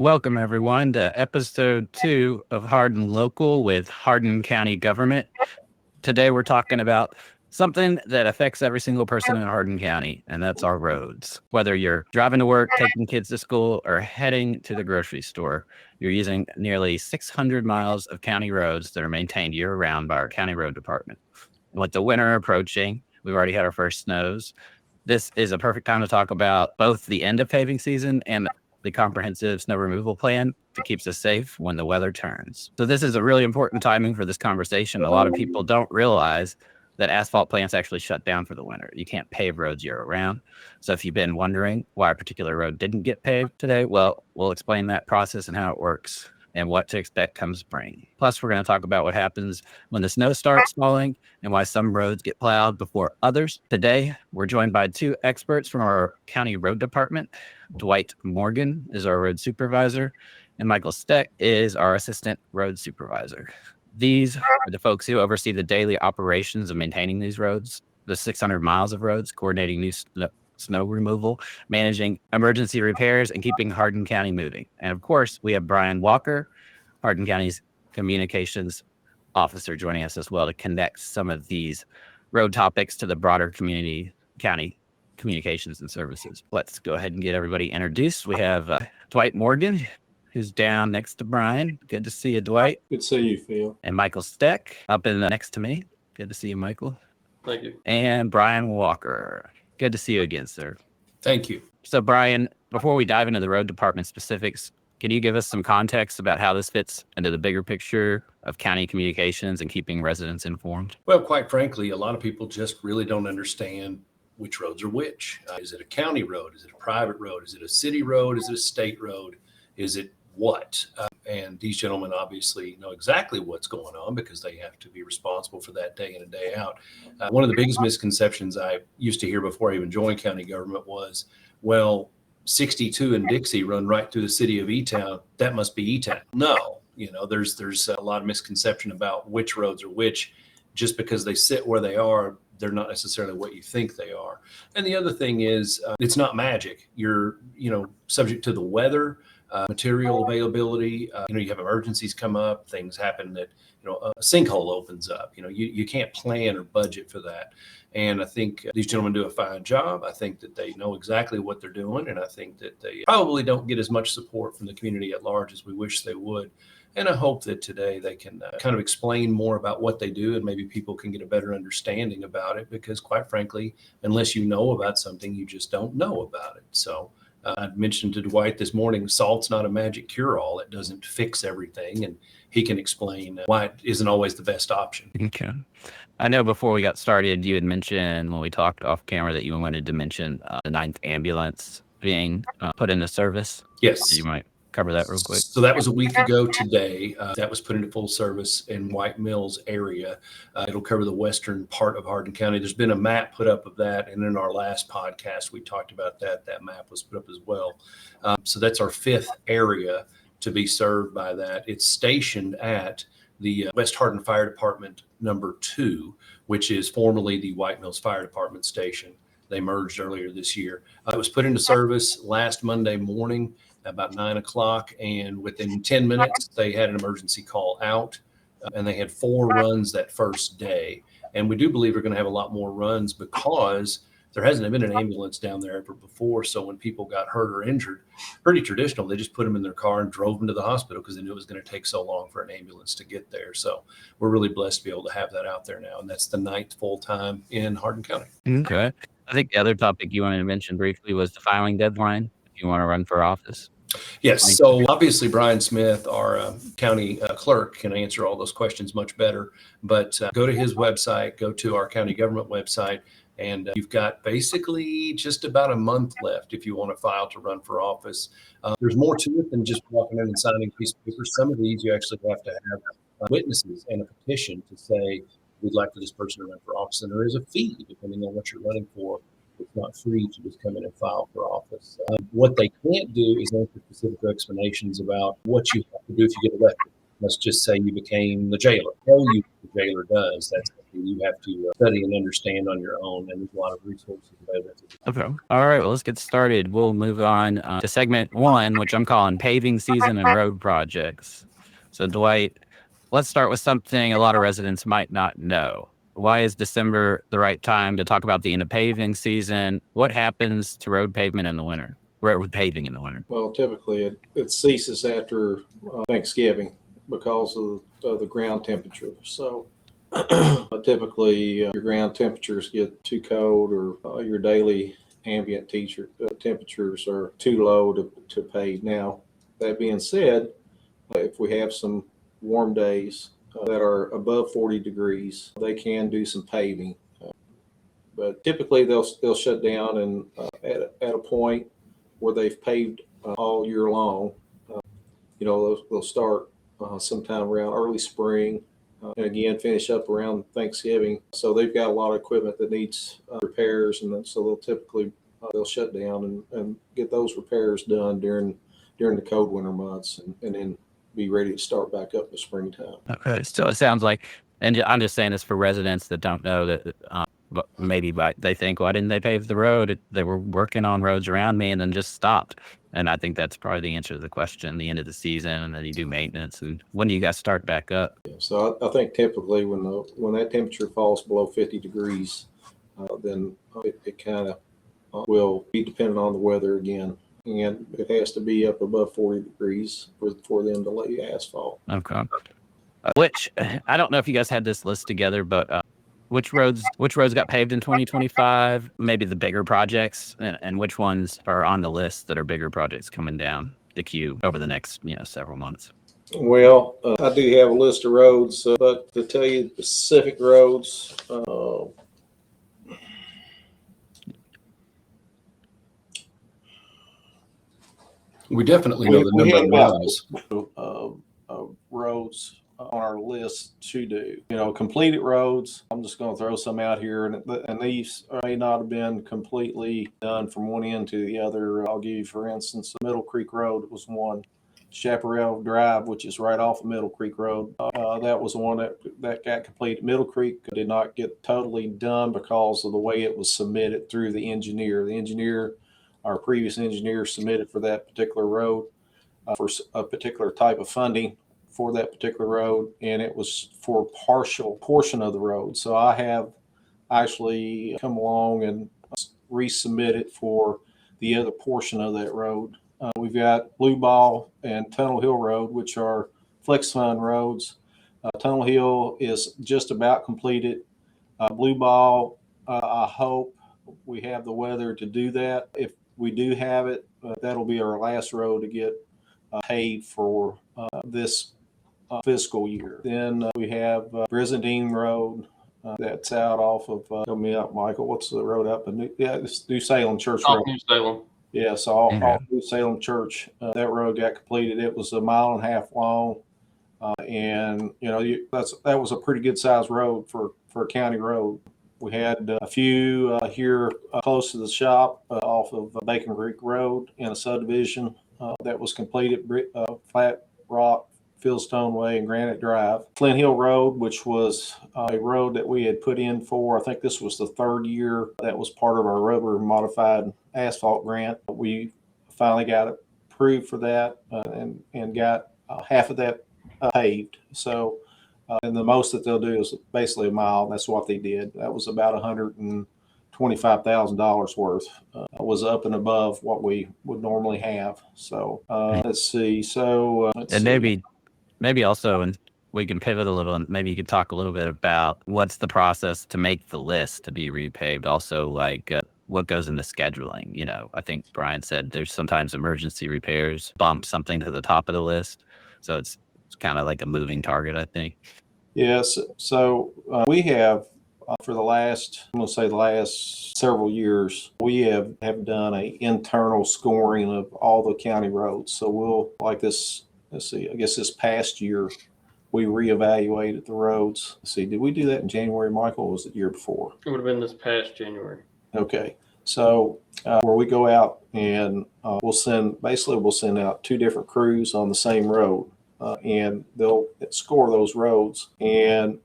Welcome, everyone, to episode 2 of Hardin Local with Hardin County Government. Today, we're talking about something that affects every single person in Hardin County, and that's our roads. Whether you're driving to work, taking kids to school, or heading to the grocery store, you're using nearly 600 miles of county roads that are maintained year-round by our county road department. And with the winter approaching, we've already had our first snows. This is a perfect time to talk about both the end of paving season and the comprehensive snow removal plan that keeps us safe when the weather turns. So this is a really important timing for this conversation. A lot of people don't realize that asphalt plants actually shut down for the winter. You can't pave roads year round. So if you've been wondering why a particular road didn't get paved today, well, we'll explain that process and how it works and what to expect come spring. Plus, we're going to talk about what happens when the snow starts falling and why some roads get plowed before others. Today, we're joined by 2 experts from our county road department. Dwight Morgan is our road supervisor, and Michael Steck is our assistant road supervisor. These are the folks who oversee the daily operations of maintaining these roads, the 600 miles of roads, coordinating new snow removal, managing emergency repairs, and keeping Hardin County moving. And of course, we have Brian Walker, Hardin County's communications officer, joining us as well to connect some of these road topics to the broader county communications and services. Let's go ahead and get everybody introduced. We have Dwight Morgan, who's down next to Brian. Good to see you, Dwight. Good to see you, Phil. And Michael Steck up in next to me. Good to see you, Michael. Thank you. And Brian Walker. Good to see you again, sir. Thank you. So, Brian, before we dive into the road department specifics, can you give us some context about how this fits into the bigger picture of county communications and keeping residents informed? Well, quite frankly, a lot of people just really don't understand which roads are which. Is it a county road? Is it a private road? Is it a city road? Is it a state road? Is it what? And these gentlemen obviously know exactly what's going on because they have to be responsible for that day in and day out. One of the biggest misconceptions I used to hear before I even joined county government was, well, 62 and Dixie run right through the city of E-Town. That must be E-Town. No, there's a lot of misconception about which roads are which. Just because they sit where they are, they're not necessarily what you think they are. And the other thing is, it's not magic. You're, subject to the weather, material availability. You have emergencies come up, things happen that, a sinkhole opens up. You can't plan or budget for that. And I think these gentlemen do a fine job. I think that they know exactly what they're doing. And I think that they probably don't get as much support from the community at large as we wish they would. And I hope that today they can kind of explain more about what they do and maybe people can get a better understanding about it, because quite frankly, unless you know about something, you just don't know about it. So I mentioned to Dwight this morning, salt's not a magic cure-all. It doesn't fix everything. And he can explain why it isn't always the best option. Okay. I know before we got started, you had mentioned when we talked off camera that you wanted to mention the 9th ambulance being put into service. Yes. You might cover that real quick. So that was a week ago today. That was put into full service in White Mills area. It'll cover the western part of Hardin County. There's been a map put up of that. And in our last podcast, we talked about that. That map was put up as well. So that's our 5th area to be served by that. It's stationed at the West Hardin Fire Department number 2, which is formerly the White Mills Fire Department station. They merged earlier this year. It was put into service last Monday morning about 9 o'clock, and within 10 minutes, they had an emergency call out, and they had 4 runs that first day. And we do believe we're going to have a lot more runs because there hasn't been an ambulance down there ever before. So when people got hurt or injured, pretty traditional, they just put them in their car and drove them to the hospital because they knew it was going to take so long for an ambulance to get there. So we're really blessed to be able to have that out there now. And that's the 9th full time in Hardin County. Okay. I think the other topic you wanted to mention briefly was the filing deadline if you want to run for office. Yes. So obviously, Brian Smith, our county clerk, can answer all those questions much better. But go to his website, go to our county government website, and you've got basically just about a month left if you want to file to run for office. There's more to it than just walking in and signing a piece of paper. Some of these you actually have to have witnesses and a petition to say, we'd like for this person to run for office. And there is a fee depending on what you're running for. It's not free to just come in and file for office. What they can't do is answer specific explanations about what you have to do if you get elected. Let's just say you became the jailer. Tell you what the jailer does. That's you have to study and understand on your own, and there's a lot of resources available. Okay. All right. Well, let's get started. We'll move on to segment 1, which I'm calling paving season and road projects. So, Dwight, let's start with something a lot of residents might not know. Why is December the right time to talk about the end of paving season? What happens to road pavement in the winter? Road paving in the winter? Well, typically it ceases after Thanksgiving because of the ground temperature. So typically your ground temperatures get too cold, or your daily ambient temperatures are too low to pave. Now, that being said, if we have some warm days that are above 40 degrees, they can do some paving. But typically they'll shut down, and at a point where they've paved all year long, they'll start sometime around early spring, and again finish up around Thanksgiving. So they've got a lot of equipment that needs repairs, and so they'll shut down and get those repairs done during the cold winter months, and then be ready to start back up in the springtime. Okay. So it sounds like, and I'm just saying this for residents that don't know that, but maybe they think, why didn't they pave the road? They were working on roads around me and then just stopped. And I think that's probably the answer to the question, the end of the season, and then you do maintenance. And when do you guys start back up? Yeah, so I think typically when that temperature falls below 50 degrees, then it kind of will be dependent on the weather again. And it has to be up above 40 degrees for them to lay asphalt. Okay. Which, I don't know if you guys had this list together, but which roads got paved in 2025? Maybe the bigger projects, and which ones are on the list that are bigger projects coming down the queue over the next several months? Well, I do have a list of roads, but to tell you specific roads, We definitely know the number of miles. Roads on our list to do. Completed roads, I'm just going to throw some out here, and these may not have been completely done from one end to the other. I'll give you, for instance, Middle Creek Road was one. Chaparral Drive, which is right off of Middle Creek Road, that was one that got completed. Middle Creek did not get totally done because of the way it was submitted through the engineer. Our previous engineer submitted for that particular road for a particular type of funding for that particular road, and it was for a partial portion of the road. So I have actually come along and resubmitted for the other portion of that road. We've got Blue Ball and Tunnel Hill Road, which are flex fund roads. Tunnel Hill is just about completed. Blue Ball, I hope we have the weather to do that. If we do have it, that'll be our last road to get paved for this fiscal year. Then we have Brizendine Road. That's out off of, help me out, Michael. What's the road up? It's New Salem Church Road. New Salem. Yeah, so off New Salem Church, that road got completed. It was 1.5 miles long, and that was a pretty good sized road for a county road. We had a few here close to the shop off of Bacon Creek Road in a subdivision that was completed, Flat Rock, Fieldstone Way, and Granite Drive. Flint Hill Road, which was a road that we had put in for, I think this was the third year that was part of our rubber modified asphalt grant. We finally got approved for that and got half of that paved. So, and the most that they'll do is basically 1 mile. That's what they did. That was about $125,000 worth. Was up and above what we would normally have. So let's see. Maybe also, and we can pivot a little, and maybe you could talk a little bit about what's the process to make the list to be repaved. Also, like what goes into scheduling. I think Brian said there's sometimes emergency repairs bump something to the top of the list, so it's kind of like a moving target, I think. Yes. So we have for the last several years, we have done an internal scoring of all the county roads. So we'll, like this, let's see, I guess this past year, we reevaluated the roads. Let's see, did we do that in January, Michael, or was it the year before? It would have been this past January. Okay. So where we go out and we'll send out 2 different crews on the same road. And they'll score those roads. And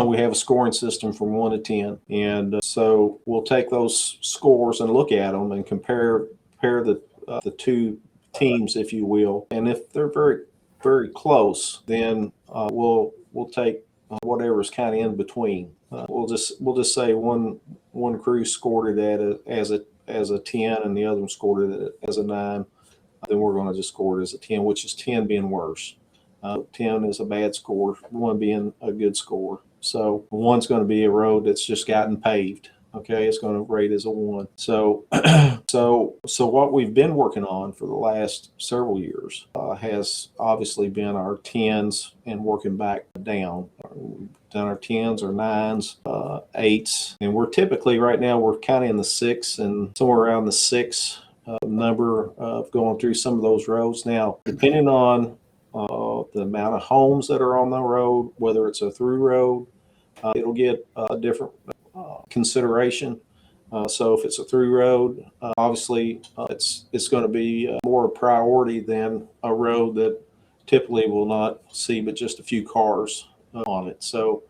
we have a scoring system from 1 to 10. And so we'll take those scores and look at them and compare the two teams, if you will. And if they're very, very close, then we'll take whatever's kind of in between. We'll just say one crew scored it as a 10 and the other one scored it as a 9. Then we're going to just score it as a 10, which is 10 being worse. 10 is a bad score, 1 being a good score. So 1's going to be a road that's just gotten paved. Okay, it's going to rate as a 1. So, so what we've been working on for the last several years has obviously been our 10s and working back down. We've done our 10s or 9s, 8s, and we're typically right now we're kind of in the 6 and somewhere around the 6 number of going through some of those roads. Now, depending on the amount of homes that are on the road, whether it's a through road, it'll get a different consideration. So if it's a through road, obviously it's going to be more a priority than a road that typically will not see but just a few cars on it. So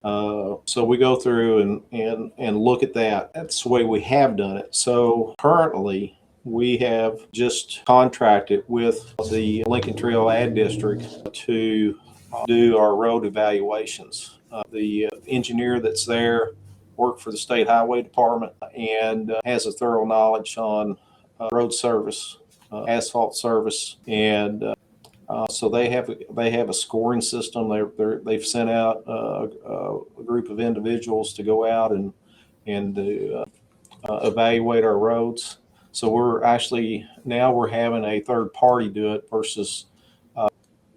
so we go through and look at that. That's the way we have done it. So currently we have just contracted with the Lincoln Trail Ad District to do our road evaluations. The engineer that's there worked for the State Highway Department and has a thorough knowledge on road service, asphalt service, and so they have a scoring system. They've sent out a group of individuals to go out and evaluate our roads. So we're having a third party do it versus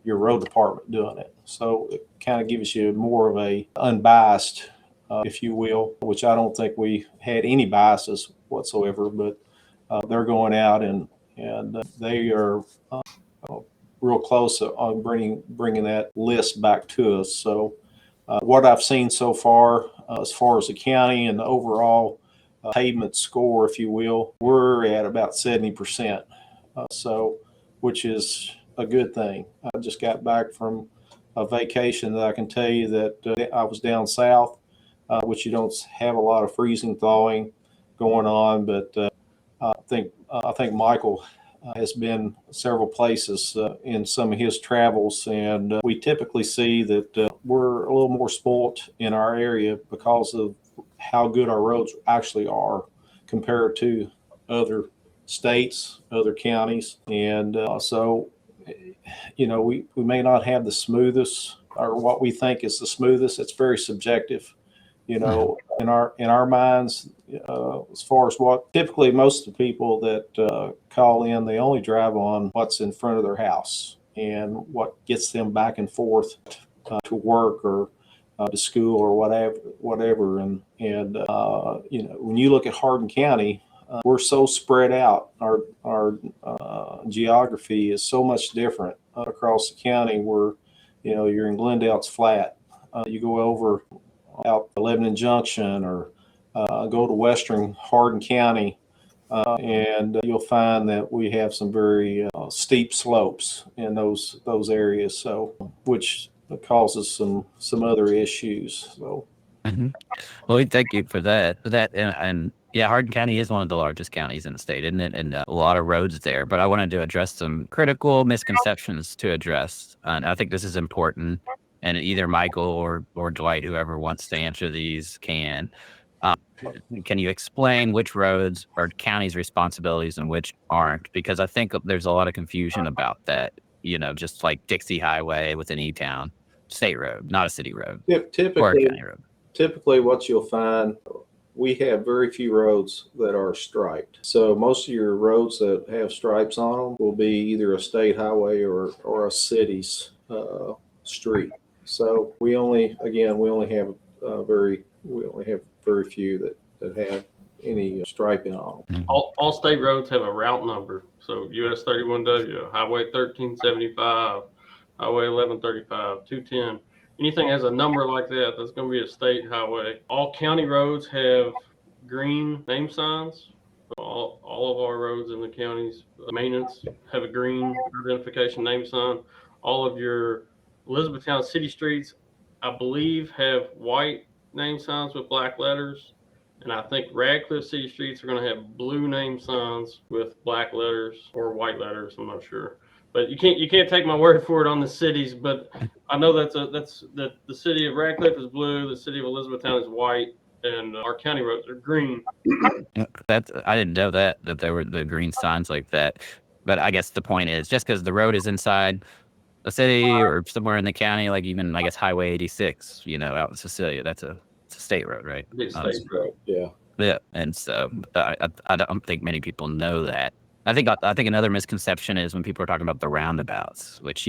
your road department doing it. So it kind of gives you more of a unbiased, if you will, which I don't think we had any biases whatsoever, but they're going out and they are real close on bringing that list back to us. So what I've seen so far as the county and the overall pavement score, if you will, we're at about 70%. So, which is a good thing. I just got back from a vacation that I can tell you that I was down south, which you don't have a lot of freezing thawing going on, but I think Michael has been several places in some of his travels, and we typically see that we're a little more spoilt in our area because of how good our roads actually are compared to other states, other counties. And so, you know, we may not have the smoothest or what we think is the smoothest. It's very subjective, you know, in our minds, as far as what typically most of the people that call in, they only drive on what's in front of their house and what gets them back and forth to work or to school or whatever. And you know, when you look at Hardin County, we're so spread out. Our geography is so much different across the county. Where, you know, you're in Glendale, it's flat. You go over out Lebanon Junction or go to western Hardin County, and you'll find that we have some very steep slopes in those areas. So, which causes some other issues. So, Well, we thank you for that. And yeah, Hardin County is one of the largest counties in the state, isn't it? And a lot of roads there. But I wanted to address some critical misconceptions to address. And I think this is important. And either Michael or Dwight, whoever wants to answer these, can. Can you explain which roads are county's responsibilities and which aren't? Because I think there's a lot of confusion about that. You know, just like Dixie Highway within E-Town, state road, not a city road or a county road. Typically what you'll find, we have very few roads that are striped. So most of your roads that have stripes on them will be either a state highway or a city's street. So we only have very few that have any striping on them. All state roads have a route number. So US 31W, Highway 1375, Highway 1135, 210. Anything has a number like that, that's going to be a state highway. All county roads have green name signs. All of our roads in the county's maintenance have a green identification name sign. All of your Elizabethtown city streets I believe, have white name signs with black letters. And I think Radcliffe city streets are going to have blue name signs with black letters or white letters. I'm not sure, but you can't take my word for it on the cities. But I know that the city of Radcliffe is blue, the city of Elizabethtown is white, and our county roads are green. I didn't know that there were the green signs like that. But I guess the point is, just because the road is inside a city or somewhere in the county, like even I guess Highway 86, out in Cecilia, it's a state road, right? Big state road. Yeah. Yeah, and so I don't think many people know that. I think another misconception is when people are talking about the roundabouts, which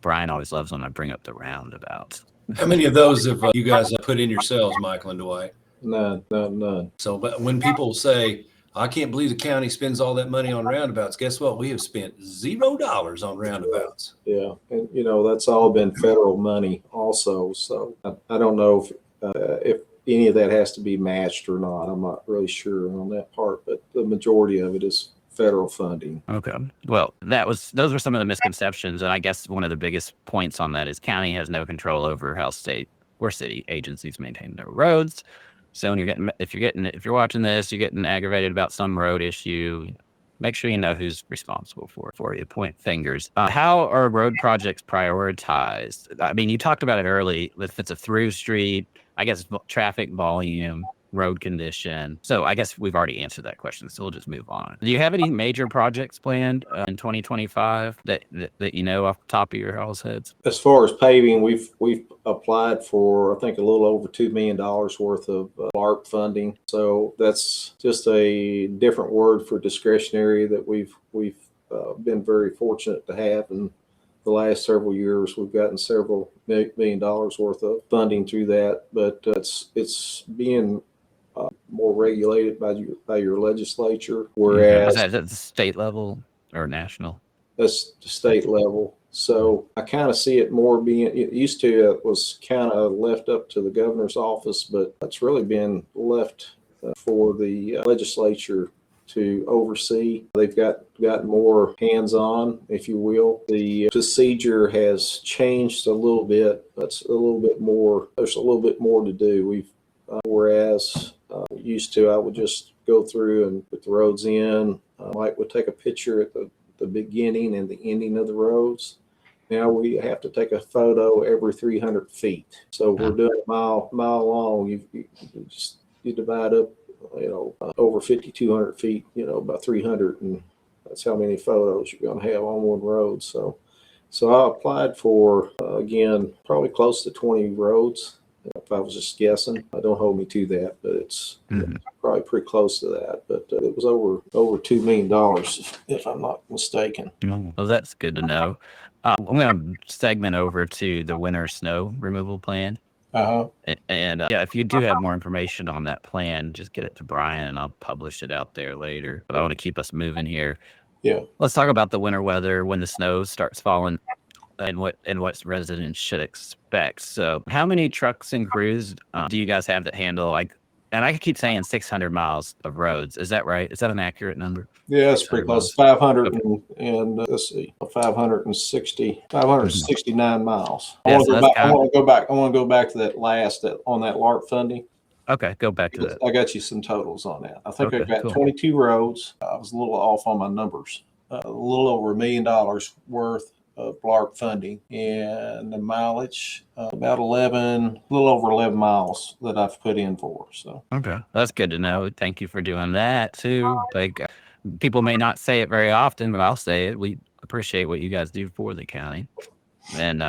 Brian always loves when I bring up the roundabouts. How many of those have you guys put in yourselves, Michael and Dwight? None. So, but when people say, I can't believe the county spends all that money on roundabouts, guess what? We have spent $0 on roundabouts. Yeah. And, that's all been federal money also. So I don't know if any of that has to be matched or not. I'm not really sure on that part, but the majority of it is federal funding. Okay. Well, those were some of the misconceptions. And I guess one of the biggest points on that is county has no control over how state or city agencies maintain their roads. So when if you're watching this, you're getting aggravated about some road issue, make sure you know who's responsible for you. Point fingers. How are road projects prioritized? I mean, you talked about it early. If it's a through street, I guess traffic volume, road condition. So I guess we've already answered that question. So we'll just move on. Do you have any major projects planned in 2025 that off the top of your house heads? As far as paving, we've applied for, I think, a little over $2 million worth of LARP funding. So that's just a different word for discretionary that we've been very fortunate to have. And the last several years, we've gotten several $1 million worth of funding through that. But it's being more regulated by your legislature, whereas Is that at the state level or national? That's the state level. So I kind of see it more being, it used to, it was kind of left up to the governor's office, but it's really been left for the legislature to oversee. They've got more hands-on, if you will. The procedure has changed a little bit. That's a little bit more, there's a little bit more to do. Whereas used to, I would just go through and put the roads in. Mike would take a picture at the beginning and the ending of the roads. Now we have to take a photo every 300 feet. So we're doing a mile long. You divide up, over 5,200 feet, about 300, and that's how many photos you're going to have on one road. So I applied for, again, probably close to 20 roads. If I was just guessing, don't hold me to that, but it's probably pretty close to that. But it was over $2 million, if I'm not mistaken. Well, that's good to know. I'm going to segment over to the winter snow removal plan. And if you do have more information on that plan, just get it to Brian and I'll publish it out there later. But I want to keep us moving here. Yeah. Let's talk about the winter weather when the snow starts falling and what residents should expect. So how many trucks and crews do you guys have that handle, and I keep saying 600 miles of roads. Is that right? Is that an accurate number? Yeah, it's pretty close. 500 and let's see, 569 miles. I want to go back to that on that LARP funding. Okay, go back to that. I got you some totals on that. I think Okay, I've got cool. 22 roads. I was a little off on my numbers. A little over $1 million worth of LARP funding, and the mileage about a little over 11 miles that I've put in for. So Okay, that's good to know. Thank you for doing that too. People may not say it very often, but I'll say it. We appreciate what you guys do for the county, and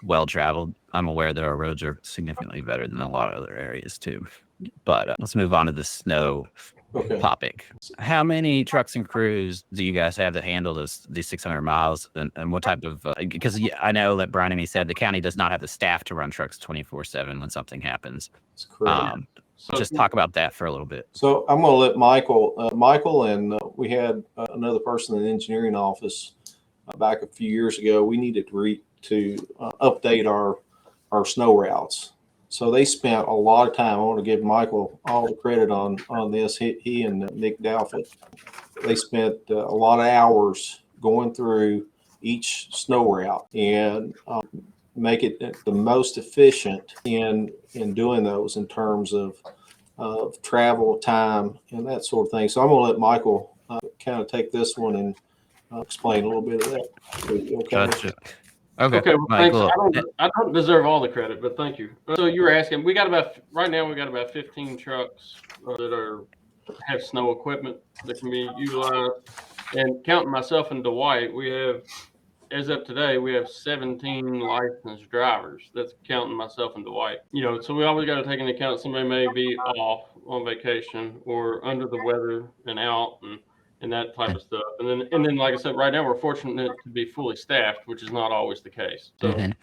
well traveled. I'm aware that our roads are significantly better than a lot of other areas too. But let's move on to the snow topic. How many trucks and crews do you guys have that handle these 600 miles, and what type of? Because I know that Brian and me said the county does not have the staff to run trucks 24/7 when something happens. that's correct. Just talk about that for a little bit. So I'm going to let Michael, and we had another person in the engineering office back a few years ago. We needed to update our snow routes. So they spent a lot of time. I want to give Michael all the credit on this. He and Nick Dalford, they spent a lot of hours going through each snow route. And make it the most efficient in doing those in terms of travel time and that sort of thing. So I'm going to let Michael kind of take this one and explain a little bit of that. Okay. Gotcha. Okay, Okay, well, thanks. Michael. I don't deserve all the credit, but thank you. So you were asking, right now we got about 15 trucks that have snow equipment that can be utilized. And counting myself and Dwight, as of today, we have 17 licensed drivers. That's counting myself and Dwight. So we always got to take into account somebody may be off on vacation or under the weather and out and that type of stuff. And then, like I said, right now we're fortunate to be fully staffed, which is not always the case. So when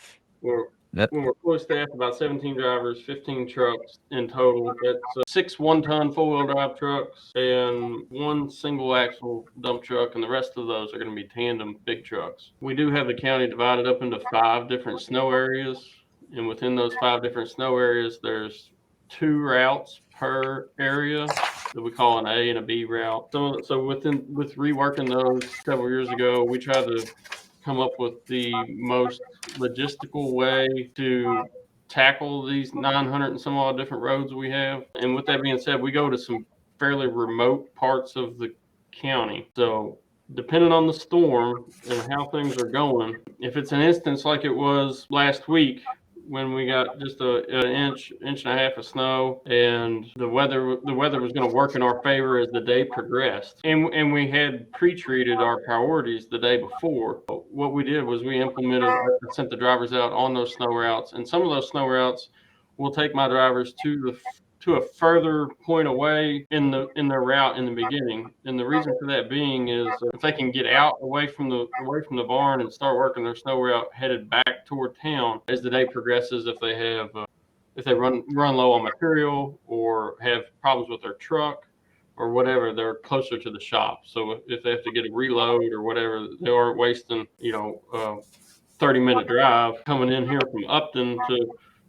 we're fully staffed, about 17 drivers, 15 trucks in total. That's 6 one-ton four-wheel drive trucks and 1 single axle dump truck, and the rest of those are going to be tandem big trucks. We do have the county divided up into 5 different snow areas, and within those 5 different snow areas, there's 2 routes per area that we call an A and a B route. So with reworking those several years ago, we tried to come up with the most logistical way to tackle these 900 and some odd different roads we have. And with that being said, we go to some fairly remote parts of the county. So depending on the storm and how things are going, if it's an instance like it was last week, when we got just an inch and a half of snow, and the weather was going to work in our favor as the day progressed, and we had pre-treated our priorities the day before. What we did was we sent the drivers out on those snow routes, and some of those snow routes will take my drivers to a further point away in their route in the beginning. And the reason for that being is if they can get out away from the barn and start working their snow route headed back toward town as the day progresses, if they run low on material or have problems with their truck or whatever, they're closer to the shop. So if they have to get a reload or whatever, they aren't wasting 30-minute drive coming in here from Upton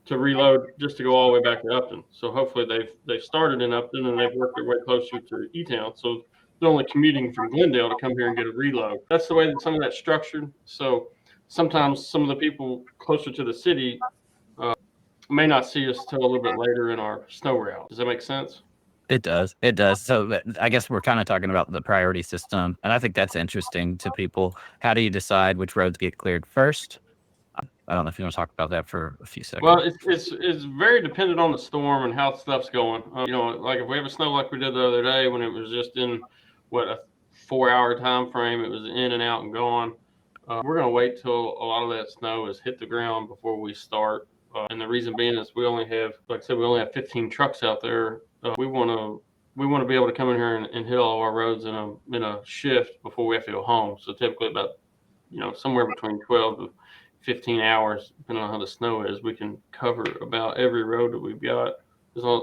to reload just to go all the way back to Upton. So hopefully they've started in Upton and they've worked their way closer to E-Town. So they're only commuting from Glendale to come here and get a reload. That's the way that some of that's structured. So sometimes some of the people closer to the city may not see us till a little bit later in our snow route. Does that make sense? It does. So I guess we're kind of talking about the priority system, and I think that's interesting to people. How do you decide which roads get cleared first? I don't know if you want to talk about that for a few seconds. Well, it's very dependent on the storm and how stuff's going. Like if we have a snow like we did the other day when it was just in a 4-hour time frame, it was in and out and gone. We're going to wait till a lot of that snow has hit the ground before we start. And the reason being is we only have 15 trucks out there. We want to be able to come in here and hit all of our roads in a shift before we have to go home. So typically about somewhere between 12 to 15 hours, depending on how the snow is, we can cover about every road that we've got,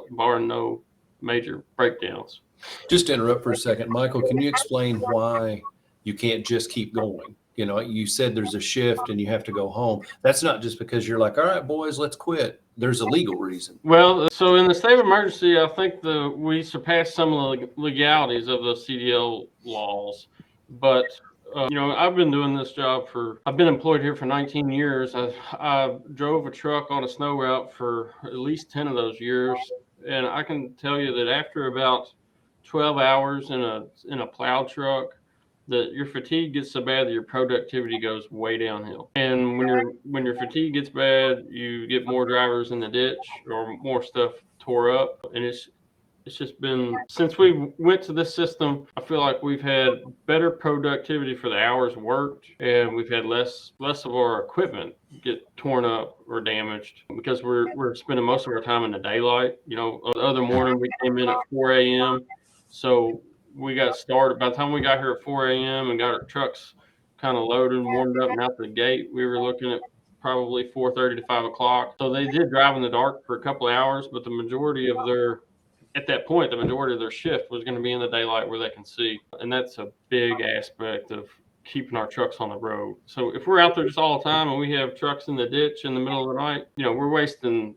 barring no major breakdowns. Just to interrupt for a second, Michael, can you explain why you can't just keep going? You said there's a shift and you have to go home. That's not just because you're like, all right, boys, let's quit. There's a legal reason. Well, so in the state of emergency, I think we surpassed some of the legalities of the CDL laws, but I've been doing this job I've been employed here for 19 years. I drove a truck on a snow route for at least 10 of those years. And I can tell you that after about 12 hours in a plow truck, that your fatigue gets so bad that your productivity goes way downhill. And when your fatigue gets bad, you get more drivers in the ditch or more stuff tore up. And it's just been, since we went to this system, I feel like we've had better productivity for the hours worked, and we've had less of our equipment get torn up or damaged because we're spending most of our time in the daylight. The other morning we came in at 4 a.m. So we got started. By the time we got here at 4 a.m. and got our trucks kind of loaded and warmed up and out the gate, we were looking at probably 4:30 to 5 o'clock. So they did drive in the dark for a couple of hours, but the majority of their shift was going to be in the daylight where they can see. And that's a big aspect of keeping our trucks on the road. So if we're out there just all the time and we have trucks in the ditch in the middle of the night, we're wasting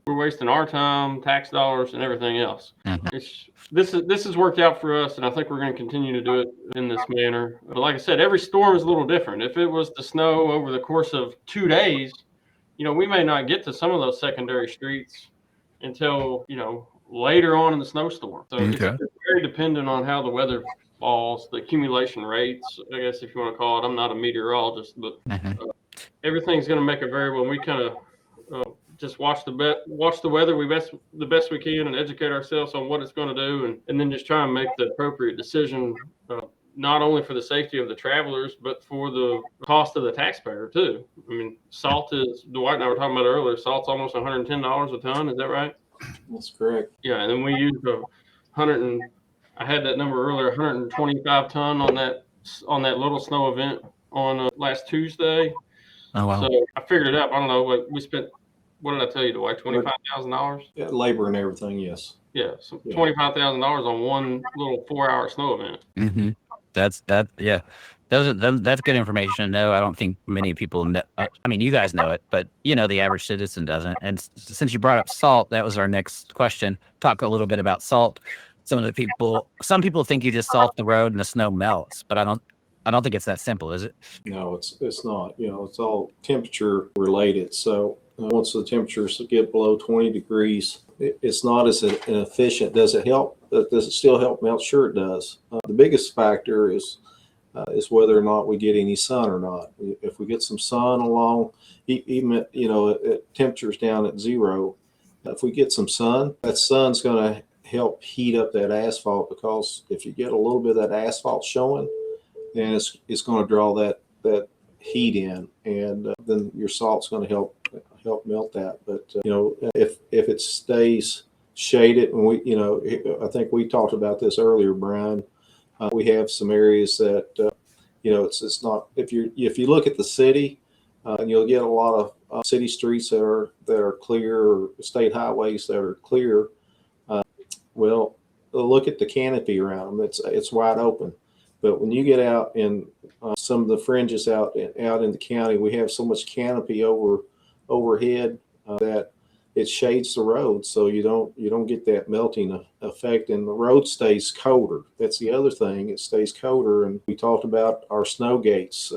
our time, tax dollars, and everything else. Mhm. This has worked out for us, and I think we're going to continue to do it in this manner. But like I said, every storm is a little different. If it was to snow over the course of 2 days, we may not get to some of those secondary streets until, later on in the snowstorm. So it's very dependent on how the weather falls, the accumulation rates, I guess, if you want to call it. I'm not a meteorologist, but everything's going to make a variable. And we kind of just watch the weather the best we can and educate ourselves on what it's going to do, and then just try and make the appropriate decision, not only for the safety of the travelers, but for the cost of the taxpayer too. I mean, salt is, Dwight and I were talking about earlier, salt's almost $110 a ton. Is that right? That's correct. Yeah. And then we used I had that number earlier, 125 ton on that little snow event on last Tuesday. Oh, wow. So I figured it up. I don't know, but we spent, what did I tell you, Dwight? $25,000? Yeah, labor and everything, yes. Yeah, so $25,000 on one little 4-hour snow event. That's good information to know. I don't think many people know. I mean, you guys know it, but the average citizen doesn't. And since you brought up salt, that was our next question. Talk a little bit about salt. Some people think you just salt the road and the snow melts, but I don't think it's that simple, is it? No, it's not. It's all temperature related. So once the temperatures get below 20 degrees, it's not as inefficient. Does it help? Does it still help melt? Sure, it does. The biggest factor is whether or not we get any sun or not. If we get some sun along, even at temperatures down at 0, if we get some sun, that sun's going to help heat up that asphalt, because if you get a little bit of that asphalt showing, then it's going to draw that heat in, and then your salt's going to help melt that. But if it stays shaded, and I think we talked about this earlier, Brian. We have some areas that it's not. If you look at the city, you'll get a lot of city streets that are clear, or state highways that are clear. Well, look at the canopy around them. It's wide open. But when you get out in some of the fringes out in the county, we have so much canopy overhead that it shades the road, so you don't get that melting effect, and the road stays colder. That's the other thing; it stays colder. And we talked about our snow gates.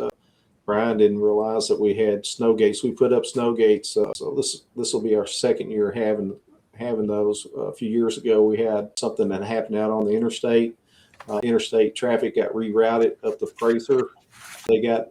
Brian didn't realize that we had snow gates. We put up snow gates, so this will be our second year having those. A few years ago, we had something that happened out on the interstate. Interstate traffic got rerouted up the Fraser. They got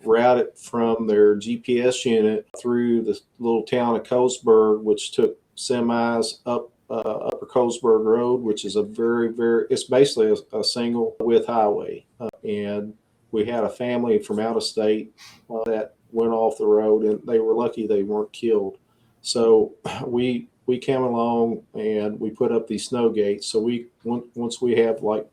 routed from their GPS unit through the little town of Colesburg, which took semis up Upper Colesburg Road, which is a very, very, it's basically a single width highway. And we had a family from out of state that went off the road, and they were lucky they weren't killed. So we came along and we put up these snow gates. So once we have, like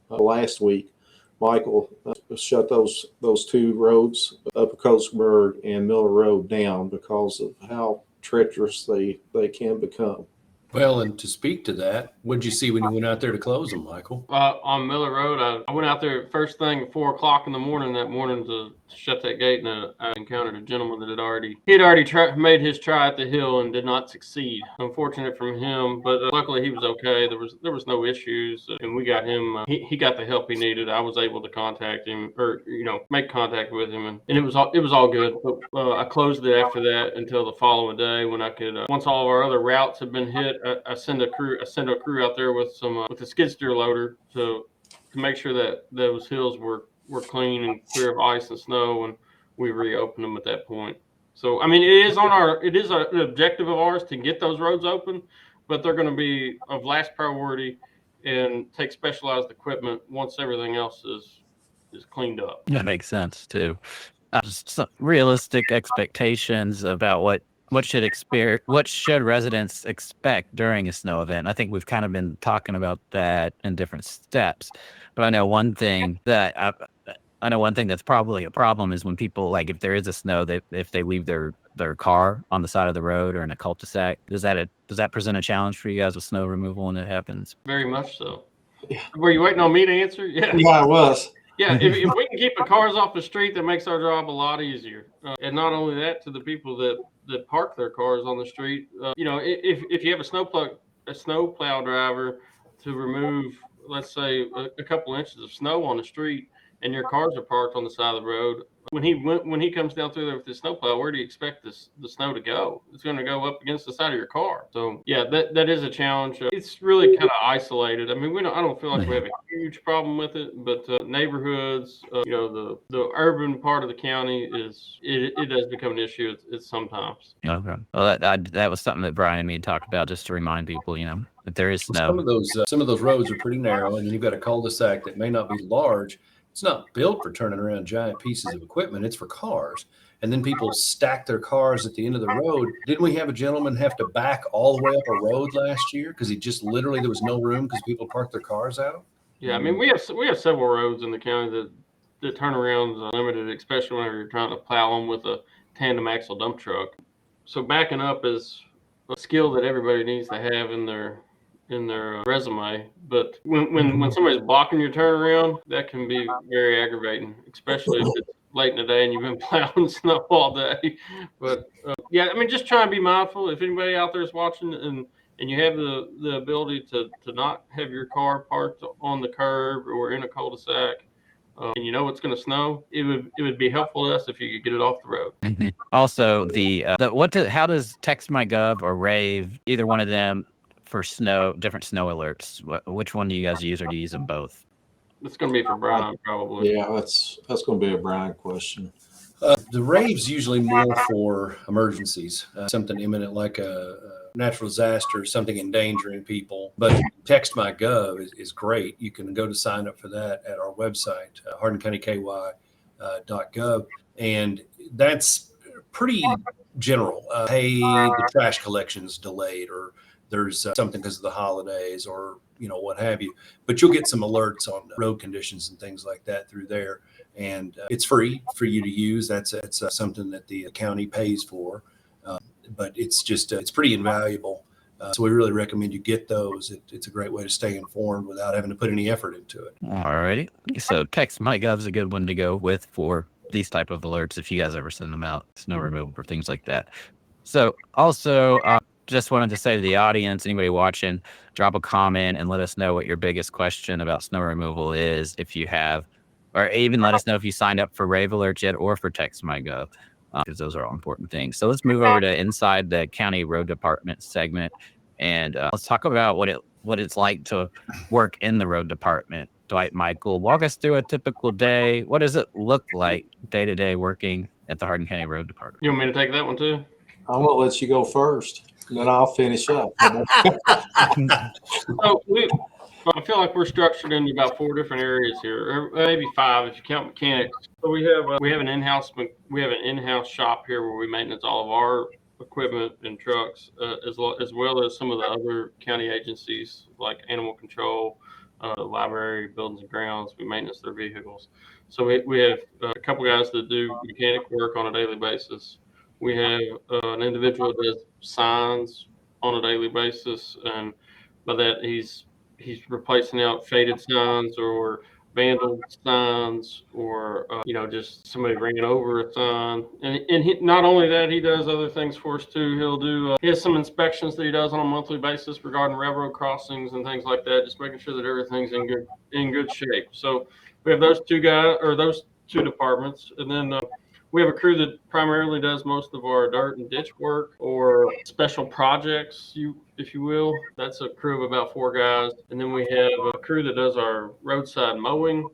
last week, Michael shut those two roads, Upper Colesburg and Miller Road, down because of how treacherous they can become. Well, and to speak to that, what did you see when you went out there to close them, Michael? On Miller Road, I went out there first thing at 4:00 in the morning that morning to shut that gate, and I encountered a gentleman that had already made his try at the hill and did not succeed. Unfortunate from him, but luckily he was okay. There was no issues, and we got him. He got the help he needed. I was able to contact him, or make contact with him, and it was all good. But I closed it after that until the following day when I could. Once all of our other routes had been hit, I send a crew out there with a skid steer loader to make sure that those hills were clean and clear of ice and snow, and we reopened them at that point. So I mean, it is an objective of ours to get those roads open, but they're going to be of last priority and take specialized equipment once everything else is cleaned up. That makes sense too. Just some realistic expectations about what should residents expect during a snow event. I think we've kind of been talking about that in different steps, but I know one thing that's probably a problem is when people, like, if there is a snow, if they leave their car on the side of the road or in a cul-de-sac, does that present a challenge for you guys with snow removal when it happens? Very much so. Were you waiting on me to answer? Yeah. Yeah, I was. Yeah, if we can keep the cars off the street, that makes our job a lot easier. And not only that, to the people that park their cars on the street, if you have a snow plow driver to remove, let's say, a couple inches of snow on the street, and your cars are parked on the side of the road, when he comes down through there with his snowplow, where do you expect the snow to go? It's going to go up against the side of your car. So yeah, that is a challenge. It's really kind of isolated. I mean, I don't feel like we have a huge problem with it, but neighborhoods, the urban part of the county it does become an issue. It's sometimes. Okay. Well, that was something that Brian and me talked about, just to remind people, that there is snow. Some of those roads are pretty narrow, and then you've got a cul-de-sac that may not be large. It's not built for turning around giant pieces of equipment. It's for cars. And then people stack their cars at the end of the road. Didn't we have a gentleman have to back all the way up a road last year because there was no room because people parked their cars out? Yeah, I mean, we have several roads in the county that turnarounds are limited, especially when you're trying to plow them with a tandem axle dump truck. So backing up is a skill that everybody needs to have in their resume. But when somebody's blocking your turnaround, that can be very aggravating, especially if it's late in the day and you've been plowing snow all day. But yeah, I mean, just try and be mindful. If anybody out there is watching and you have the ability to not have your car parked on the curb or in a cul-de-sac, and you know it's going to snow, it would be helpful to us if you could get it off the road. Also, how does Text My Gov or Rave, either one of them, for different snow alerts? Which one do you guys use, or do you use them both? It's going to be for Brian, probably. Yeah, that's going to be a Brian question. The Rave's usually more for emergencies, something imminent like a natural disaster, something endangering people. But Text My Gov is great. You can go to sign up for that at our website, hardincountyky.gov, and that's pretty general. Hey, the trash collection's delayed, or there's something because of the holidays, or what have you. But you'll get some alerts on road conditions and things like that through there, and it's free for you to use. That's something that the county pays for, but it's just it's pretty invaluable. So we really recommend you get those. It's a great way to stay informed without having to put any effort into it. All righty. So Text My Gov's a good one to go with for these type of alerts if you guys ever send them out, snow removal or things like that. So also, just wanted to say to the audience, anybody watching, drop a comment and let us know what your biggest question about snow removal is, if you have, or even let us know if you signed up for Rave Alerts yet or for Text My Gov, because those are all important things. So let's move over to inside the county road department segment, and let's talk about what it's like to work in the road department. Dwight, Michael, walk us through a typical day. What does it look like day to day working at the Hardin County Road Department? You want me to take that one too? I'm going to let you go first, and then I'll finish up. So I feel like we're structured into about 4 different areas here, or maybe 5 if you count mechanics. So we have an in-house shop here where we maintenance all of our equipment and trucks, as well as some of the other county agencies like animal control, the library, buildings and grounds. We maintenance their vehicles. So we have a couple guys that do mechanic work on a daily basis. We have an individual that does signs on a daily basis, and by that he's replacing out faded signs or vandal signs, or just somebody ran over a sign. And not only that, he does other things for us too. He has some inspections that he does on a monthly basis regarding railroad crossings and things like that, just making sure that everything's in good shape. So we have those two departments, and then we have a crew that primarily does most of our dirt and ditch work, or special projects, if you will. That's a crew of about 4 guys. And then we have a crew that does our roadside mowing,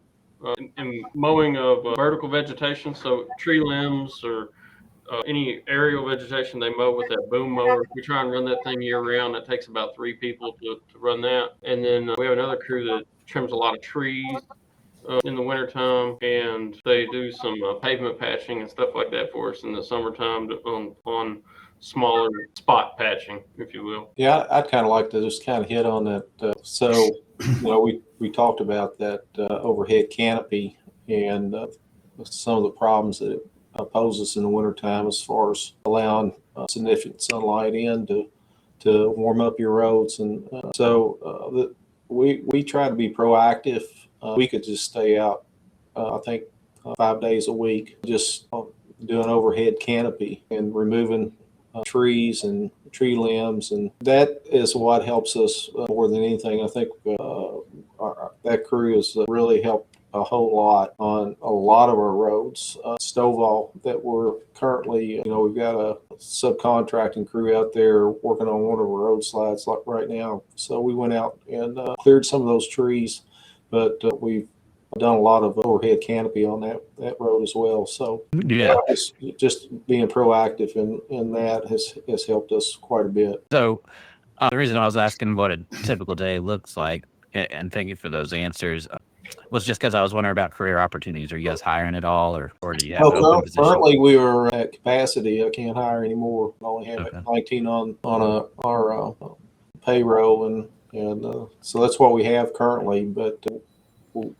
and mowing of vertical vegetation, so tree limbs or any aerial vegetation they mow with that boom mower. We try and run that thing year round. It takes about 3 people to run that. And then we have another crew that trims a lot of trees in the wintertime, and they do some pavement patching and stuff like that for us in the summertime on smaller spot patching, if you will. Yeah, I'd kind of like to just kind of hit on that. So, we talked about that overhead canopy and some of the problems that it poses in the wintertime as far as allowing significant sunlight in to warm up your roads. And we try to be proactive. We could just stay out, I think, 5 days a week, just doing overhead canopy and removing trees and tree limbs. And that is what helps us more than anything. I think that crew has really helped a whole lot on a lot of our roads. Stovall that we're currently, we've got a subcontracting crew out there working on one of our road slides like right now. So we went out and cleared some of those trees, but we've done a lot of overhead canopy on that road as well. So Yeah. just being proactive in that has helped us quite a bit. So the reason I was asking what a typical day looks like, and thank you for those answers, was just because I was wondering about career opportunities. Are you guys hiring at all, or do you have open positions? Currently we are at capacity. I can't hire anymore. I only have Okay. 19 on our payroll, and so that's what we have currently. But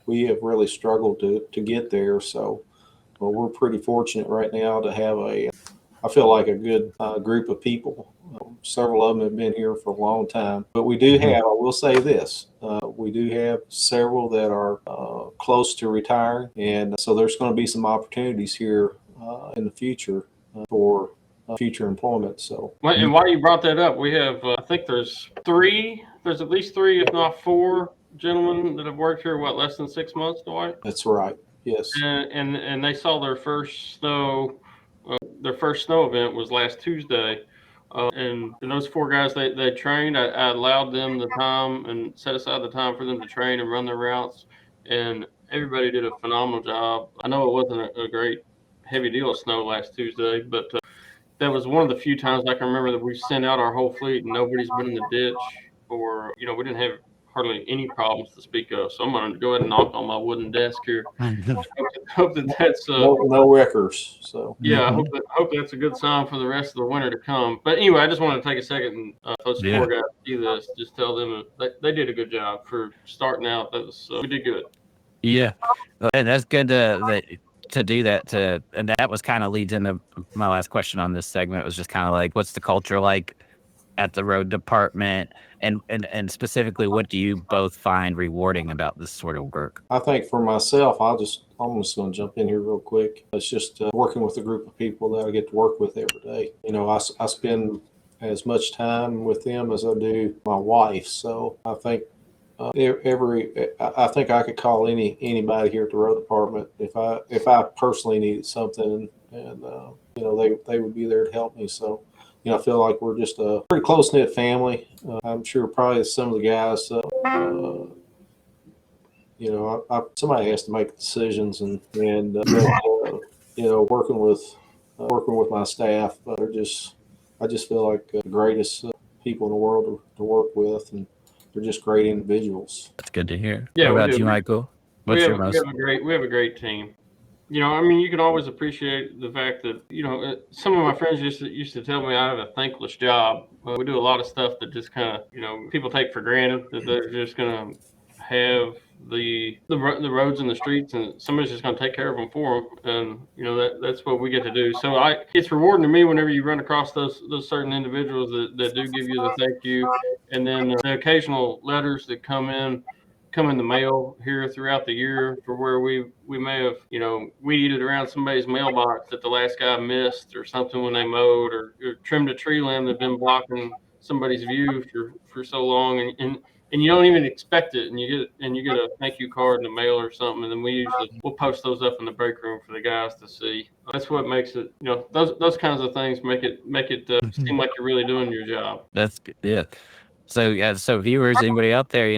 we have really struggled to get there. So we're pretty fortunate right now to have I feel like a good group of people. Several of them have been here for a long time, but we do have, I will say this, we do have several that are close to retiring. And so there's going to be some opportunities here in the future for future employment. So, And while you brought that up, we have, I think there's at least three, if not four gentlemen that have worked here, less than 6 months, Dwight? that's right. Yes. And they saw their first snow event was last Tuesday. And those four guys they trained, I allowed them the time and set aside the time for them to train and run their routes. And everybody did a phenomenal job. I know it wasn't a great heavy deal of snow last Tuesday, but that was one of the few times I can remember that we sent out our whole fleet and nobody's been in the ditch, or, we didn't have hardly any problems to speak of. So I'm going to go ahead and knock on my wooden desk here. Hope that's no wreckers. So yeah, I hope that's a good sign for the rest of the winter to come. But anyway, I just wanted to take a second and those four guys see this, just tell them that they did a good job for starting out. We did good. Yeah, and that's good to do that. And that was kind of leads into my last question on this segment. It was just kind of like, what's the culture like at the road department, and specifically, what do you both find rewarding about this sort of work? I think for myself, I'm just going to jump in here real quick. It's just working with a group of people that I get to work with every day. I spend as much time with them as I do my wife. So I think I think I could call anybody here at the road department if I personally needed something, and they would be there to help me. So. I feel like we're just a pretty close-knit family. I'm sure probably some of the guys, somebody has to make decisions, and working with my staff, I just feel like the greatest people in the world to work with, and they're just great individuals. That's good to hear. Yeah, what about you, Michael? We have a great team. You can always appreciate the fact that, some of my friends used to tell me I have a thankless job. We do a lot of stuff that just kind of, people take for granted that they're just going to have the roads and the streets, and somebody's just going to take care of them for them. And, that's what we get to do. So it's rewarding to me whenever you run across those certain individuals that do give you the thank you. And then the occasional letters that come in the mail here throughout the year, for where we may have weeded around somebody's mailbox that the last guy missed, or something when they mowed, or trimmed a tree limb that's been blocking somebody's view for so long, and you don't even expect it, and you get a thank you card in the mail or something, and then we'll post those up in the break room for the guys to see. That's what makes it, those kinds of things make it seem like you're really doing your job. That's good. Yeah. So viewers, anybody out there,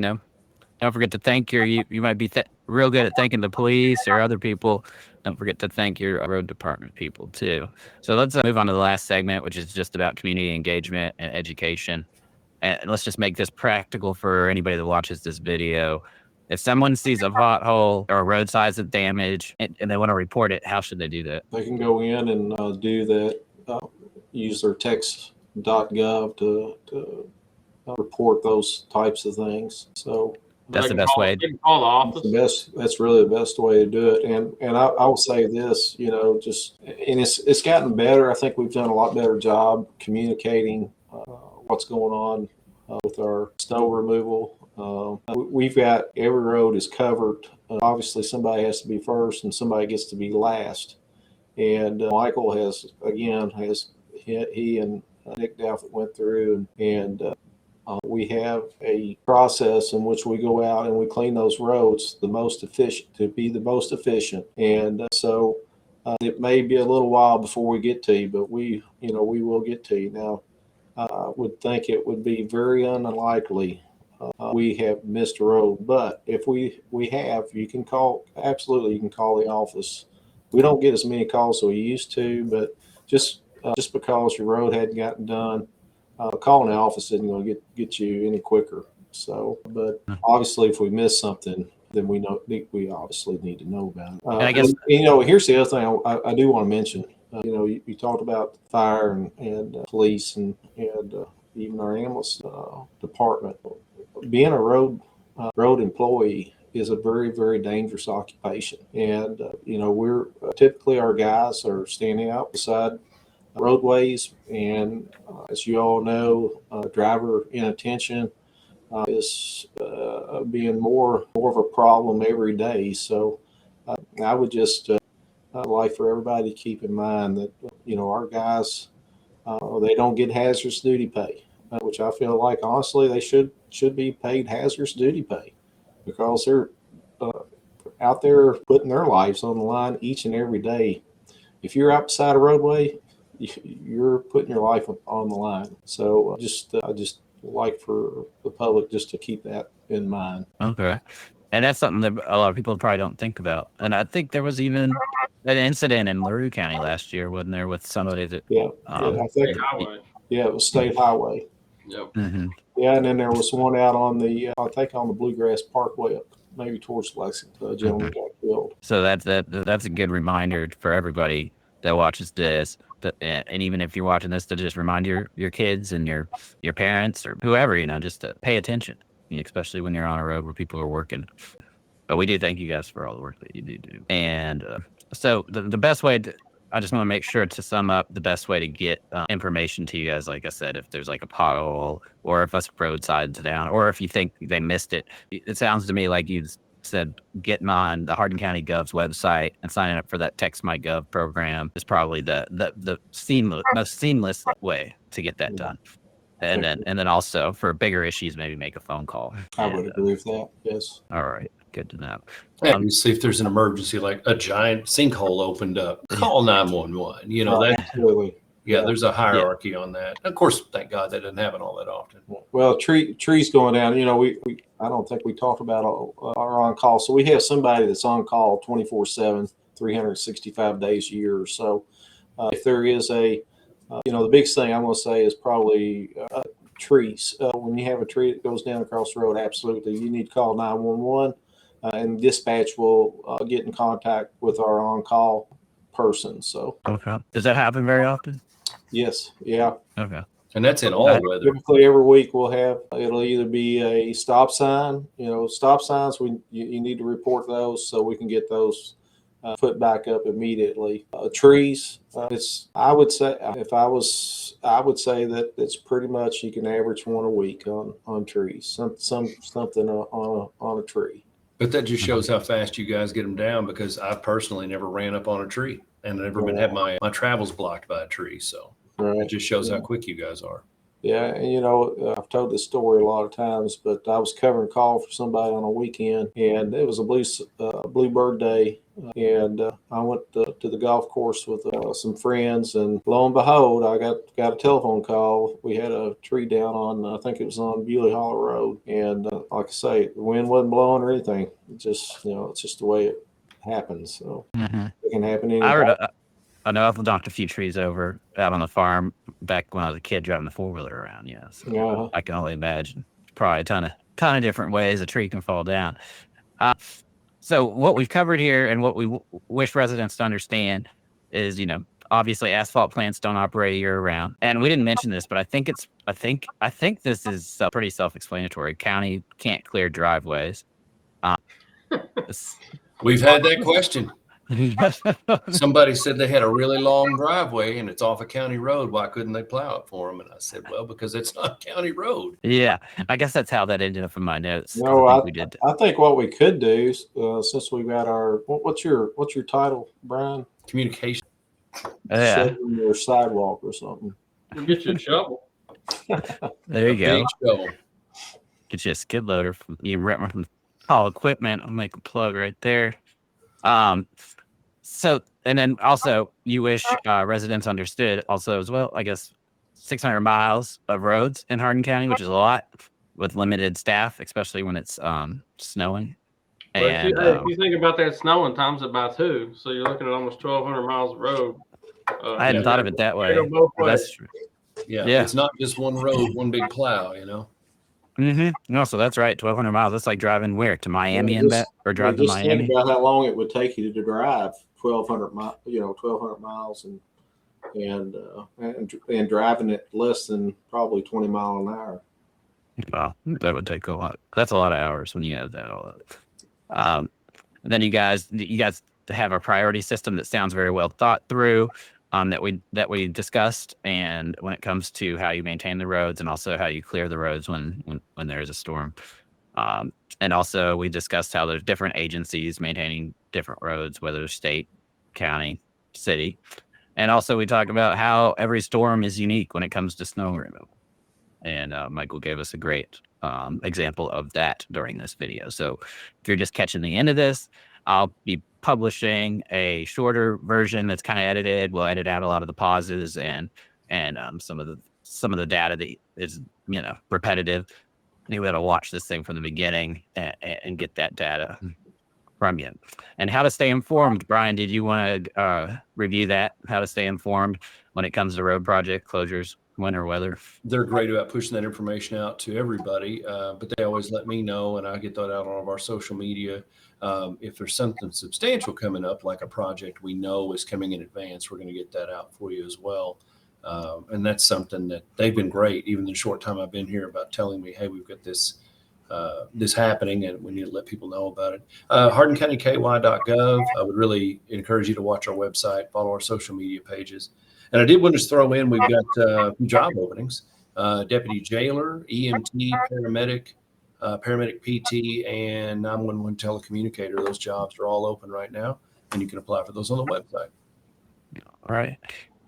don't forget to thank you might be real good at thanking the police or other people. Don't forget to thank your road department people too. So let's move on to the last segment, which is just about community engagement and education. And let's just make this practical for anybody that watches this video. If someone sees a pothole or a road size of damage and they want to report it, how should they do that? They can go in and do that, use their text.gov to report those types of things. So that's the best way. They can call the office. That's really the best way to do it. And I will say this, and it's gotten better. I think we've done a lot better job communicating what's going on with our snow removal. We've got every road is covered. Obviously, somebody has to be first, and somebody gets to be last. And Michael he and Nick Douthit went through and we have a process in which we go out and we clean those roads to be the most efficient. And so it may be a little while before we get to you, but we will get to you. Now, I would think it would be very unlikely we have missed a road, but if we have, you can call the office. We don't get as many calls as we used to, but just because your road hadn't gotten done, calling the office isn't going to get you any quicker. So, but obviously, if we miss something, then we obviously need to know about it. And I guess here's the other thing I do want to mention. You talked about fire and police and even our ambulance department. Being a road employee is a very, very dangerous occupation. And, we're typically our guys are standing out beside roadways. And as you all know, driver inattention is being more of a problem every day. So I would just like for everybody to keep in mind that, our guys, they don't get hazardous duty pay, which I feel like, honestly, they should be paid hazardous duty pay because they're out there putting their lives on the line each and every day. If you're out beside a roadway, you're putting your life on the line. So I just like for the public just to keep that in mind. Okay. And that's something that a lot of people probably don't think about. And I think there was even an incident in LaRue County last year, wasn't there, with somebody that I think State highway. it was state highway. Yep. Mhm. Yeah, and then there was one out on the Bluegrass Parkway up maybe towards Lexington. A gentleman got killed. So that's a good reminder for everybody that watches this. And even if you're watching this, to just remind your kids and your parents or whoever, just to pay attention, especially when you're on a road where people are working. But we do thank you guys for all the work that you do. And so the best way I just want to make sure to sum up the best way to get information to you guys, like I said, if there's like a pothole or if a roadside's down or if you think they missed it. It sounds to me like you said getting on the Hardin County Gov's website and signing up for that Text My Gov program is probably the most seamless way to get that done. And then also for bigger issues, maybe make a phone call. I would agree with that. Yes. All right. Good to know. You see if there's an emergency, like a giant sinkhole opened up, call 911. Absolutely. There's a hierarchy on that. Of course, thank God that doesn't happen all that often. Well, trees going down. I don't think we talked about our on call. So we have somebody that's on call 24/7, 365 days a year or so. If there is the biggest thing I'm going to say is probably trees. When you have a tree that goes down across the road, absolutely, you need to call 911. And dispatch will get in contact with our on-call person. So, okay. Does that happen very often? Yes. Yeah. Okay. And that's in all weather. Typically, every week it'll either be a stop sign. Stop signs, you need to report those so we can get those put back up immediately. Trees, I would say that it's pretty much you can average one a week on trees. Something on a tree. But that just shows how fast you guys get them down, because I personally never ran up on a tree and never had my travels blocked by a tree. So it just shows how quick you guys are. Yeah. And, I've told this story a lot of times, but I was covering call for somebody on a weekend and it was a bluebird day. And I went to the golf course with some friends, and lo and behold, I got a telephone call. We had a tree down on, I think it was on Bewley Hollow Road. And like I say, the wind wasn't blowing or anything. It just, it's just the way it happens. So it can happen anytime. I know I've knocked a few trees over out on the farm back when I was a kid driving the 4-wheeler around. Yeah. So I can only imagine probably a ton of different ways a tree can fall down. So what we've covered here and what we wish residents to understand is, obviously asphalt plants don't operate year round. And we didn't mention this, but I think this is pretty self-explanatory. County can't clear driveways. We've had that question. Somebody said they had a really long driveway and it's off a county road. Why couldn't they plow it for them? And I said, well, because it's not a county road. Yeah, I guess that's how that ended up in my notes. I think what we could do, since we got our, what's your title, Brian? Communication. Or sidewalk or something. We'll get you a shovel. There you A go. big show. Get you a skid loader from Call Equipment. I'll make a plug right there. So, and then also you wish residents understood also as well, I guess 600 miles of roads in Hardin County, which is a lot with limited staff, especially when it's snowing. Well, And if you think about that snowing, times it by 2, so you're looking at almost 1,200 miles of road. I hadn't thought of it that way. Go both but ways. That's true. Yeah, Yeah. it's not just one road, one big plow, you know. No, so that's right. 1,200 miles. That's like driving where to Miami Yeah, and back, or drive to just Miami. think about how long it would take you to drive 1,200 miles, 1,200 miles, and driving at less than probably 20 miles an hour. Well, that would take a lot. That's a lot of hours when you add that all up. And then you guys have a priority system that sounds very well thought through, that we discussed. And when it comes to how you maintain the roads and also how you clear the roads when there is a storm. And also we discussed how there's different agencies maintaining different roads, whether it's state, county, city. And also we talked about how every storm is unique when it comes to snow removal. And Michael gave us a great example of that during this video. So if you're just catching the end of this, I'll be publishing a shorter version that's kind of edited. We'll edit out a lot of the pauses and some of the data that is repetitive. And you got to watch this thing from the beginning and get that data from you. And how to stay informed. Brian, did you want to review that? How to stay informed when it comes to road project closures, winter weather? They're great about pushing that information out to everybody, but they always let me know, and I get that out on all of our social media. If there's something substantial coming up, like a project we know is coming in advance, we're going to get that out for you as well. And that's something that they've been great, even the short time I've been here, about telling me, hey, we've got this happening and we need to let people know about it. HardinCountyKY.gov. I would really encourage you to watch our website, follow our social media pages. And I did want to throw in, we've got job openings, deputy jailer, EMT, paramedic, paramedic PT, and 911 telecommunicator. Those jobs are all open right now, and you can apply for those on the website. All right.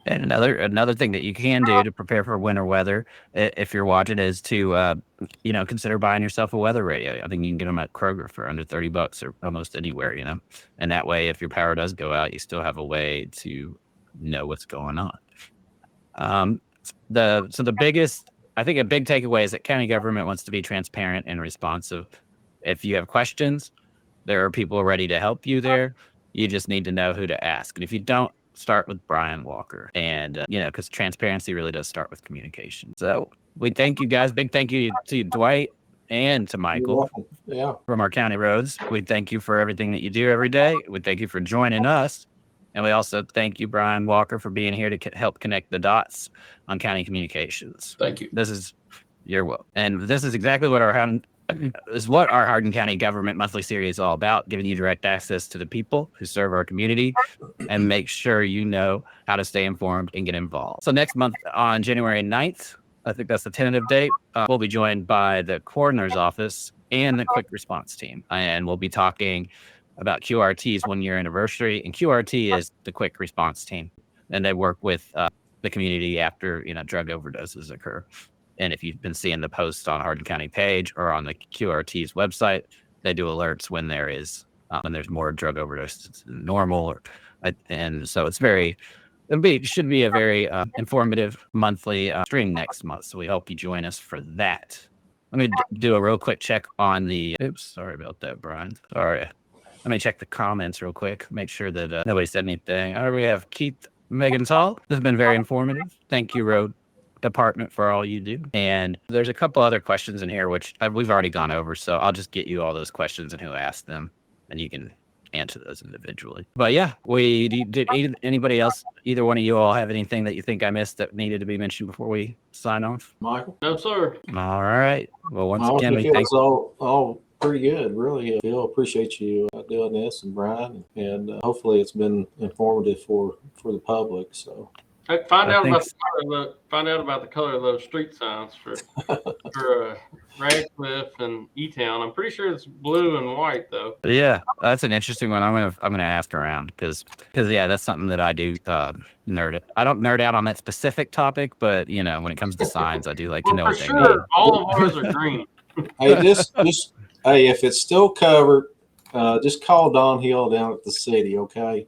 And another thing that you can do to prepare for winter weather, if you're watching, is to consider buying yourself a weather radio. I think you can get them at Kroger for under $30 or almost anywhere, and that way, if your power does go out, you still have a way to know what's going on. The biggest, I think, a big takeaway is that county government wants to be transparent and responsive. If you have questions, there are people ready to help you there. You just need to know who to ask. And if you don't, start with Brian Walker. And, because transparency really does start with communication. So we thank you guys. Big thank you to Dwight and to Michael from our county roads. We thank you for everything that you do every day. We thank you for joining us. And we also thank you, Brian Walker, for being here to help connect the dots on county communications. Thank you. You're welcome. And this is exactly what our Hardin County Government Monthly Series is all about, giving you direct access to the people who serve our community and make sure you know how to stay informed and get involved. So next month on January 9th, I think that's the tentative date, we'll be joined by the coroner's office and the quick response team. And we'll be talking about QRT's 1-year anniversary. And QRT is the quick response team. And they work with the community after, drug overdoses occur. And if you've been seeing the posts on Hardin County page or on the QRT's website, they do alerts when there's more drug overdoses than normal. And so it should be a very informative monthly stream next month. So we hope you join us for that. Let me do a real quick check on oops, sorry about that, Brian. Sorry. Let me check the comments real quick, make sure that nobody said anything. All right, we have Keith Meganthal. This has been very informative. Thank you, Road Department, for all you do. And there's a couple other questions in here, which we've already gone over. So I'll just get you all those questions and who asked them, and you can answer those individually. But yeah, anybody else, either one of you all have anything that you think I missed that needed to be mentioned before we sign off? Michael? No, sir. All right. Well, once again, we thank you. All pretty good, really. Phil, appreciate you doing this, and Brian, and hopefully it's been informative for the public. So Find out about the color of those street signs for Radcliffe and E-Town. I'm pretty sure it's blue and white though. But yeah, that's an interesting one. I'm gonna ask around because yeah, that's something that I do nerd. I don't nerd out on that specific topic, but when it comes to signs, I do like to know For what they sure, mean. all of ours are green. Hey, hey, if it's still covered, just call Don Hill down at the city, okay?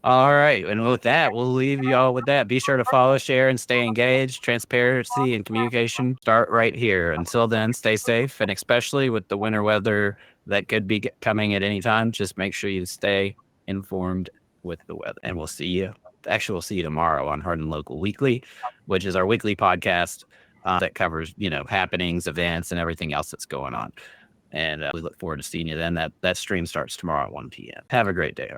All right. And with that, we'll leave y'all with that. Be sure to follow, share, and stay engaged. Transparency and communication start right here. Until then, stay safe. And especially with the winter weather that could be coming at any time, just make sure you stay informed with the weather. And we'll see you. Actually, we'll see you tomorrow on Hardin Local Weekly, which is our weekly podcast that covers, happenings, events, and everything else that's going on. And we look forward to seeing you then. That stream starts tomorrow at 1 p.m. Have a great day.